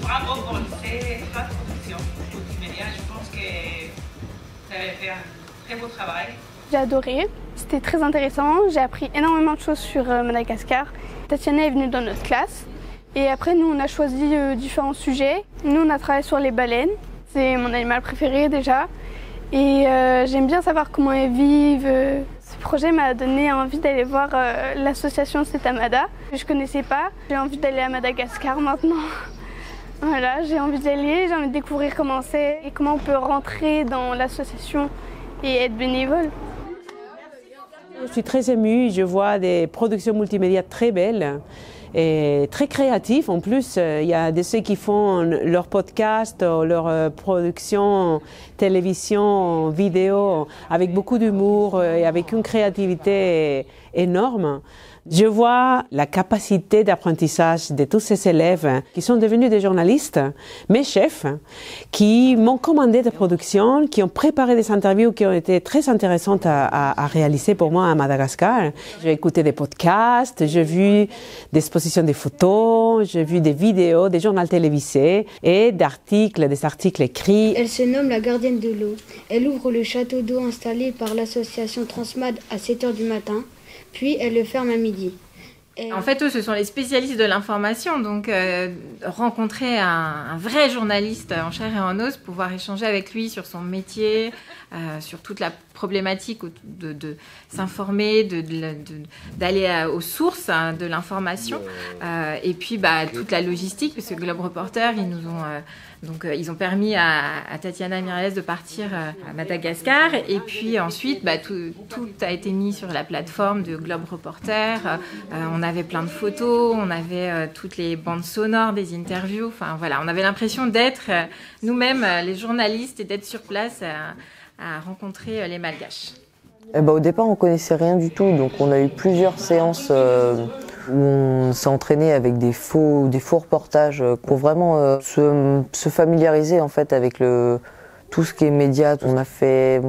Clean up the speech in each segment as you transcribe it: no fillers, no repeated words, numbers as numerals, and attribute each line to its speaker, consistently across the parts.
Speaker 1: Bravo pour cette production multimédia. Je pense que vous avez fait un très beau travail.
Speaker 2: J'ai adoré, c'était très intéressant. J'ai appris énormément de choses sur Madagascar. Tatiana est venue dans notre classe et après nous on a choisi différents sujets. Nous on a travaillé sur les baleines, c'est mon animal préféré déjà. Et j'aime bien savoir comment elles vivent. Ce projet m'a donné envie d'aller voir l'association Setamada. Je ne connaissais pas, j'ai envie d'aller à Madagascar maintenant. Voilà, j'ai envie d'y aller, j'ai envie de découvrir comment c'est et comment on peut rentrer dans l'association et être bénévole.
Speaker 3: Je suis très émue, je vois des productions multimédia très belles et très créatives. En plus, il y a de ceux qui font leur podcast, leur production télévision, vidéo avec beaucoup d'humour et avec une créativité énorme. Je vois la capacité d'apprentissage de tous ces élèves qui sont devenus des journalistes, mes chefs, qui m'ont commandé des productions, qui ont préparé des interviews qui ont été très intéressantes à réaliser pour moi à Madagascar. J'ai écouté des podcasts, j'ai vu des expositions de photos, j'ai vu des vidéos, des journaux télévisés et des articles écrits.
Speaker 4: Elle se nomme la gardienne de l'eau. Elle ouvre le château d'eau installé par l'association Transmad à 7h du matin. Puis elle le ferme à midi.
Speaker 5: En fait, eux, ce sont les spécialistes de l'information. Donc, rencontrer un vrai journaliste en chair et en os, pouvoir échanger avec lui sur son métier, sur toute la problématique de s'informer, d'aller aux sources de l'information. Et puis, toute la logistique, parce que Globe Reporter, ils ont permis à Tatiana Miralles de partir à Madagascar. Et puis ensuite, tout a été mis sur la plateforme de Globe Reporter. On avait plein de photos, on avait toutes les bandes sonores des interviews. Enfin voilà, on avait l'impression d'être nous-mêmes les journalistes et d'être sur place à rencontrer les Malgaches.
Speaker 6: Au départ, on connaissait rien du tout, donc on a eu plusieurs séances où on s'est entraîné avec des faux reportages pour vraiment se familiariser en fait avec tout ce qui est médias. On a fait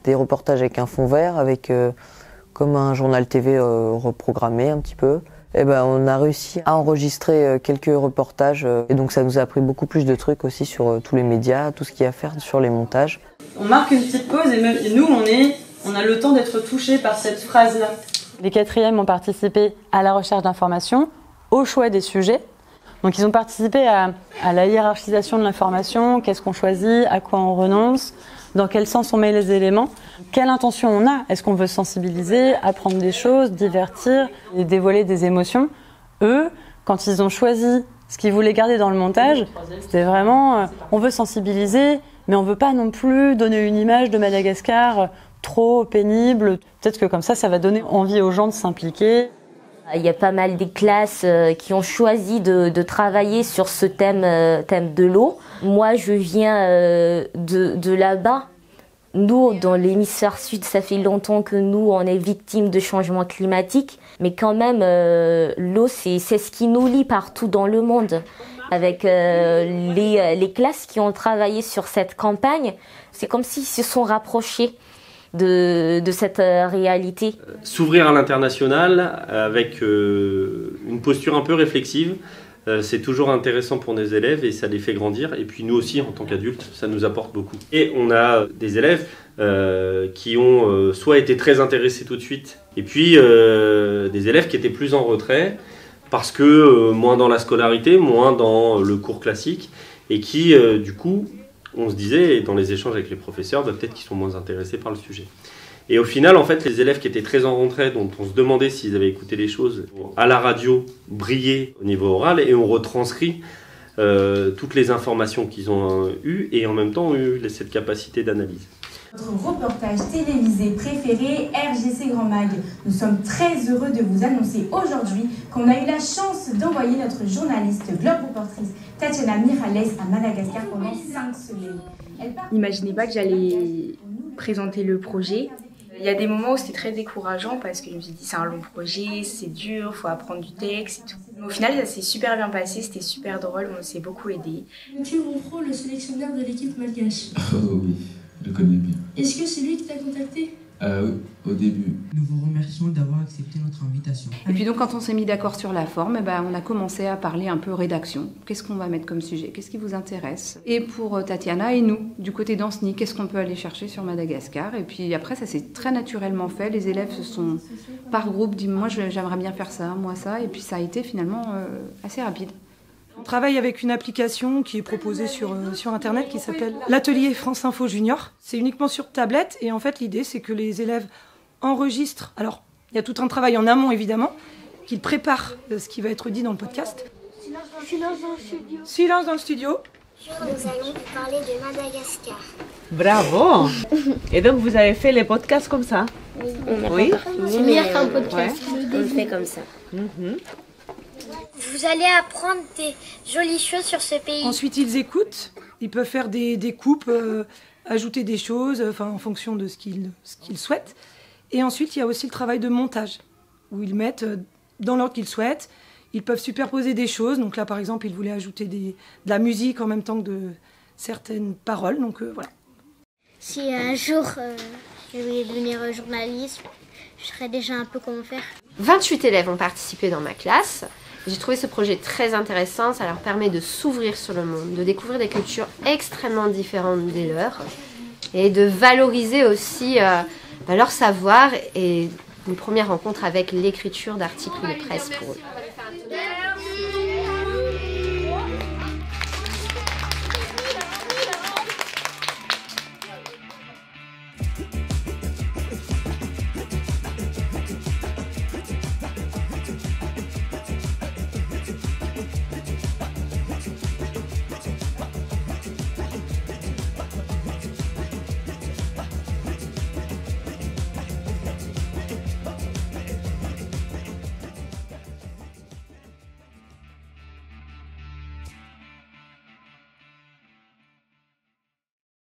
Speaker 6: des reportages avec un fond vert, avec comme un journal TV reprogrammé un petit peu. On a réussi à enregistrer quelques reportages et donc ça nous a appris beaucoup plus de trucs aussi sur tous les médias, tout ce qu'il y a à faire sur les montages.
Speaker 7: On marque une petite pause et nous on a le temps d'être touchés par cette phrase-là.
Speaker 8: Les quatrièmes ont participé à la recherche d'informations, au choix des sujets. Donc ils ont participé à la hiérarchisation de l'information, qu'est-ce qu'on choisit, à quoi on renonce, dans quel sens on met les éléments, quelle intention on a, est-ce qu'on veut sensibiliser, apprendre des choses, divertir et dévoiler des émotions. Eux, quand ils ont choisi ce qu'ils voulaient garder dans le montage, c'était vraiment on veut sensibiliser, mais on ne veut pas non plus donner une image de Madagascar trop pénible. Peut-être que comme ça va donner envie aux gens de s'impliquer.
Speaker 9: Il y a pas mal des classes qui ont choisi de travailler sur ce thème de l'eau. Moi, je viens de là-bas. Nous, dans l'hémisphère sud, ça fait longtemps que nous, on est victimes de changement climatique. Mais quand même, l'eau, c'est ce qui nous lie partout dans le monde. Avec les classes qui ont travaillé sur cette campagne, c'est comme s'ils se sont rapprochés de cette réalité.
Speaker 10: S'ouvrir à l'international avec une posture un peu réflexive, c'est toujours intéressant pour nos élèves et ça les fait grandir. Et puis nous aussi, en tant qu'adultes, ça nous apporte beaucoup. Et on a des élèves qui ont soit été très intéressés tout de suite, et puis des élèves qui étaient plus en retrait, parce que moins dans la scolarité, moins dans le cours classique, et qui, du coup, on se disait, dans les échanges avec les professeurs, peut-être qu'ils sont moins intéressés par le sujet. Et au final, en fait, les élèves qui étaient très en retrait, dont on se demandait s'ils avaient écouté les choses, à la radio, brillaient au niveau oral, et on retranscrit toutes les informations qu'ils ont eues, et en même temps ont eu cette capacité d'analyse.
Speaker 11: Notre reportage télévisé préféré, RGC Grand Mag. Nous sommes très heureux de vous annoncer aujourd'hui qu'on a eu la chance d'envoyer notre journaliste Globe reportrice Tatiana Miralles à Madagascar pendant 5 semaines.
Speaker 12: N'imaginez pas que j'allais présenter le projet. Il y a des moments où c'était très décourageant parce que je me suis dit c'est un long projet, c'est dur, il faut apprendre du texte et tout. Au final, ça s'est super bien passé, c'était super drôle, on s'est beaucoup aidés.
Speaker 13: Mathieu Ronfro, le sélectionneur de l'équipe malgache.
Speaker 14: Oh oui, je le connais bien.
Speaker 13: Est-ce que c'est lui qui t'a contacté?
Speaker 14: Oui, au début.
Speaker 15: Nous vous remercions d'avoir accepté notre invitation.
Speaker 16: Et puis donc quand on s'est mis d'accord sur la forme, on a commencé à parler un peu rédaction. Qu'est-ce qu'on va mettre comme sujet? Qu'est-ce qui vous intéresse? Et pour Tatiana et nous, du côté d'Anceny, qu'est-ce qu'on peut aller chercher sur Madagascar? Et puis après, ça s'est très naturellement fait. Les élèves se sont par groupe dit moi j'aimerais bien faire ça, moi ça. Et puis ça a été finalement assez rapide.
Speaker 17: On travaille avec une application qui est proposée sur Internet qui s'appelle l'Atelier France Info Junior. C'est uniquement sur tablette et en fait l'idée c'est que les élèves enregistrent. Alors il y a tout un travail en amont évidemment, qu'ils préparent ce qui va être dit dans le podcast.
Speaker 13: Silence dans le studio.
Speaker 17: Silence dans le studio.
Speaker 13: Nous allons vous parler de Madagascar.
Speaker 3: Bravo. Et donc vous avez fait les podcasts comme ça?
Speaker 13: Oui. C'est meilleur qu'un podcast.
Speaker 9: On le fait comme ça.
Speaker 13: Vous allez apprendre des jolies choses sur ce pays.
Speaker 17: Ensuite, ils écoutent. Ils peuvent faire des coupes, ajouter des choses, en fonction de ce qu'ils souhaitent. Et ensuite, il y a aussi le travail de montage, où ils mettent dans l'ordre qu'ils souhaitent. Ils peuvent superposer des choses. Donc là, par exemple, ils voulaient ajouter de la musique en même temps que de certaines paroles. Donc voilà.
Speaker 13: Si un jour je voulais devenir journaliste, je saurais déjà un peu comment faire.
Speaker 18: 28 élèves ont participé dans ma classe. J'ai trouvé ce projet très intéressant, ça leur permet de s'ouvrir sur le monde, de découvrir des cultures extrêmement différentes des leurs et de valoriser aussi leur savoir et une première rencontre avec l'écriture d'articles de presse pour eux.